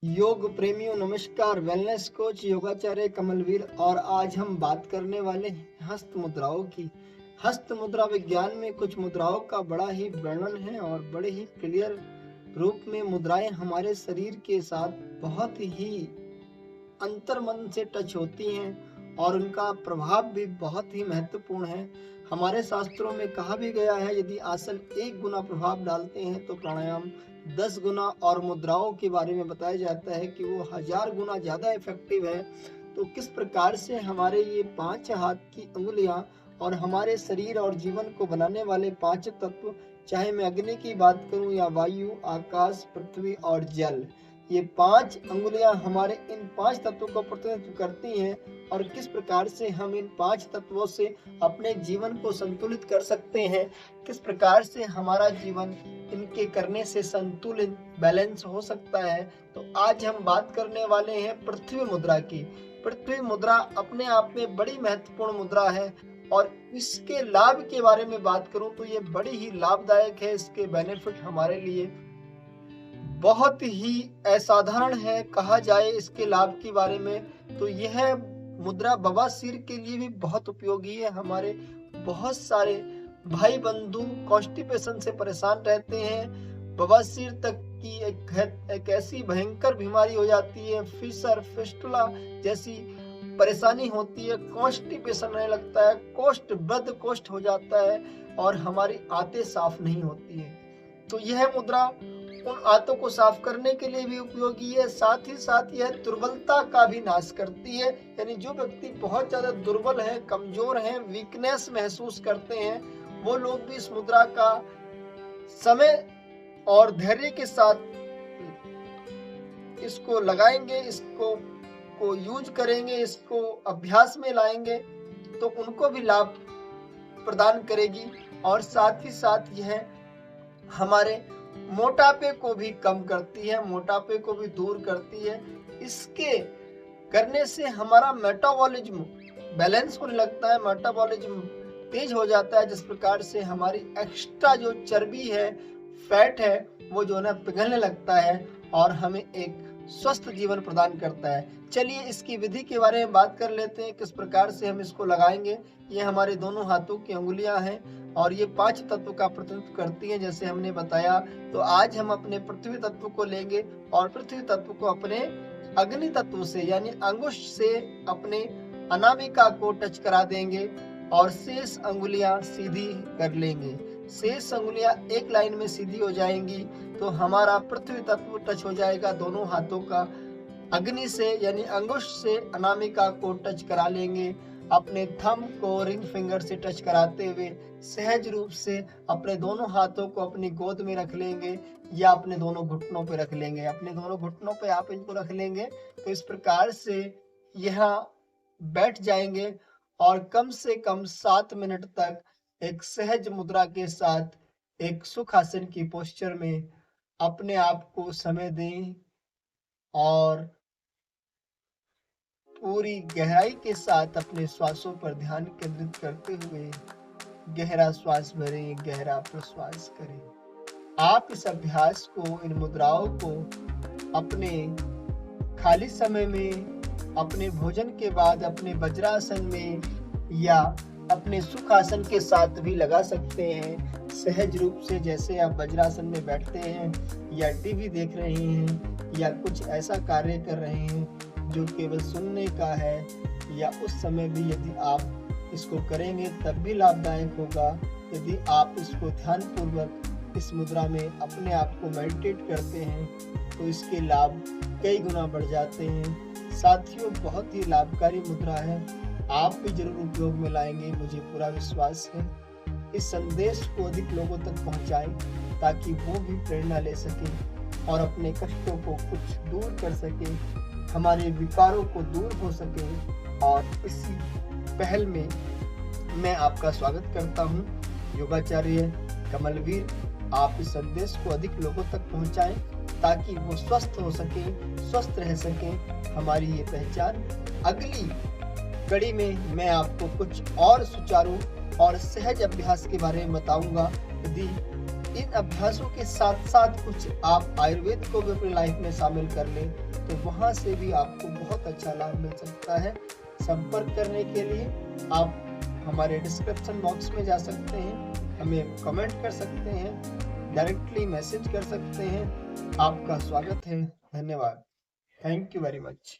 योग प्रेमियों नमस्कार। वेलनेस कोच योगाचार्य कमलवीर और आज हम बात करने वाले हैं हस्त मुद्राओं की। हस्त मुद्रा विज्ञान में कुछ मुद्राओं का बड़ा ही वर्णन है और बड़े ही क्लियर रूप में मुद्राएं हमारे शरीर के साथ बहुत ही अंतर्मन से टच होती हैं और उनका प्रभाव भी बहुत ही महत्वपूर्ण है। हमारे शास्त्रों में कहा भी गया है, यदि आसन 1 गुना प्रभाव डालते हैं तो प्राणायाम 10 गुना, और मुद्राओं के बारे में बताया जाता है कि वो 1000 गुना ज़्यादा इफेक्टिव है। तो किस प्रकार से हमारे ये 5 हाथ की उंगलियां और हमारे शरीर और जीवन को बनाने वाले 5 तत्व, चाहे मैं अग्नि की बात करूं या वायु, आकाश, पृथ्वी और जल, ये 5 अंगुलियां हमारे इन 5 तत्वों को प्रतिनिधित्व करती हैं और किस प्रकार से हम इन 5 तत्वों से अपने जीवन को संतुलित कर सकते हैं, किस प्रकार से हमारा जीवन इनके करने से संतुलित बैलेंस हो सकता है। तो आज हम बात करने वाले हैं पृथ्वी मुद्रा की। पृथ्वी मुद्रा अपने आप में बड़ी महत्वपूर्ण मुद्रा है और इसके लाभ के बारे में बात करूं तो ये बड़ी ही लाभदायक है। इसके बेनिफिट हमारे लिए बहुत ही असाधारण है। कहा जाए इसके लाभ के बारे में तो यह मुद्रा बवासीर के लिए भी बहुत उपयोगी है। हमारे बहुत सारे भाई बंधु कॉन्स्टिपेशन से परेशान रहते हैं। बवासीर तक की एक ऐसी भयंकर बीमारी हो जाती है, फिशर फिस्टुला जैसी परेशानी होती है, कॉन्स्टिपेशन रहने लगता है, कोष्ठ बद्ध कोष्ठ हो जाता है और हमारी आंतें साफ नहीं होती है। तो यह मुद्रा उन आंतों को साफ करने के लिए भी उपयोगी है। साथ ही साथ यह दुर्बलता का भी नाश करती है, यानी जो व्यक्ति बहुत ज्यादा दुर्बल है, कमजोर है, वीकनेस महसूस करते हैं, वो लोग भी इस मुद्रा का समय और धैर्य के साथ इसको लगाएंगे, इसको यूज करेंगे, इसको अभ्यास में लाएंगे तो उनको भी लाभ प्रदान करेगी। और साथ ही साथ यह हमारे मोटापे को भी कम करती है, मोटापे को भी दूर करती है। इसके करने से हमारा मेटाबॉलिज्म बैलेंस होने लगता है, मेटाबॉलिज्म तेज हो जाता है, जिस प्रकार से हमारी एक्स्ट्रा जो चर्बी है, फैट है, वो जो है पिघलने लगता है और हमें एक स्वस्थ जीवन प्रदान करता है। चलिए इसकी विधि के बारे में बात कर लेते हैं, किस प्रकार से हम इसको लगाएंगे। ये हमारे दोनों हाथों की उंगलियां हैं और ये 5 तत्व का प्रतिनिधित्व करती हैं जैसे हमने बताया। तो आज हम अपने पृथ्वी तत्व को लेंगे और पृथ्वी तत्व को अपने अग्नि तत्व से यानी अंगुष्ठ से अपने अनामिका को टच करा देंगे और शेष अंगुलियां सीधी कर लेंगे। शेष अंगुलियां एक लाइन में सीधी हो जाएंगी तो हमारा पृथ्वी तत्व टच हो जाएगा दोनों हाथों का। अग्नि से यानी अंगुष्ठ से अनामिका को टच करा लेंगे। अपने थंब को रिंग फिंगर से टच कराते हुए सहज रूप से अपने दोनों हाथों को अपनी गोद में रख लेंगे या अपने दोनों घुटनों पे रख लेंगे। अपने दोनों घुटनों पे आप इनको रख लेंगे तो इस प्रकार से यहाँ बैठ जाएंगे और कम से कम 7 मिनट तक एक सहज मुद्रा के साथ एक सुखासन की पोस्चर में अपने आप को समय दें और पूरी गहराई के साथ अपने श्वासों पर ध्यान केंद्रित करते हुए गहरा श्वास भरें, गहरा प्रश्वास करें। आप इस अभ्यास को, इन मुद्राओं को अपने खाली समय में, अपने भोजन के बाद, अपने वज्रासन में या अपने सुखासन के साथ भी लगा सकते हैं। सहज रूप से जैसे आप वज्रासन में बैठते हैं या टीवी देख रहे हैं या कुछ ऐसा कार्य कर रहे हैं जो केवल सुनने का है, या उस समय भी यदि आप इसको करेंगे तब भी लाभदायक होगा। यदि आप इसको ध्यानपूर्वक इस मुद्रा में अपने आप को मेडिटेट करते हैं तो इसके लाभ कई गुना बढ़ जाते हैं। साथियों, बहुत ही लाभकारी मुद्रा है, आप भी जरूर उपयोग में लाएंगे, मुझे पूरा विश्वास है। इस संदेश को अधिक लोगों तक पहुंचाएं ताकि वो भी प्रेरणा ले सकें और अपने कष्टों को कुछ दूर कर सकें, हमारे विकारों को दूर हो सके। और इसी पहल में मैं आपका स्वागत करता हूं, योगाचार्य कमलवीर। आप इस संदेश को अधिक लोगों तक पहुंचाएं ताकि वो स्वस्थ हो सके, स्वस्थ रह सके, हमारी ये पहचान। अगली कड़ी में मैं आपको कुछ और सुचारू और सहज अभ्यास के बारे में बताऊंगा। यदि इन अभ्यासों के साथ साथ कुछ आप आयुर्वेद को भी अपनी लाइफ में शामिल कर लें तो वहाँ से भी आपको बहुत अच्छा लाभ मिल सकता है। संपर्क करने के लिए आप हमारे डिस्क्रिप्शन बॉक्स में जा सकते हैं, हमें कमेंट कर सकते हैं, डायरेक्टली मैसेज कर सकते हैं। आपका स्वागत है। धन्यवाद। Thank you very much.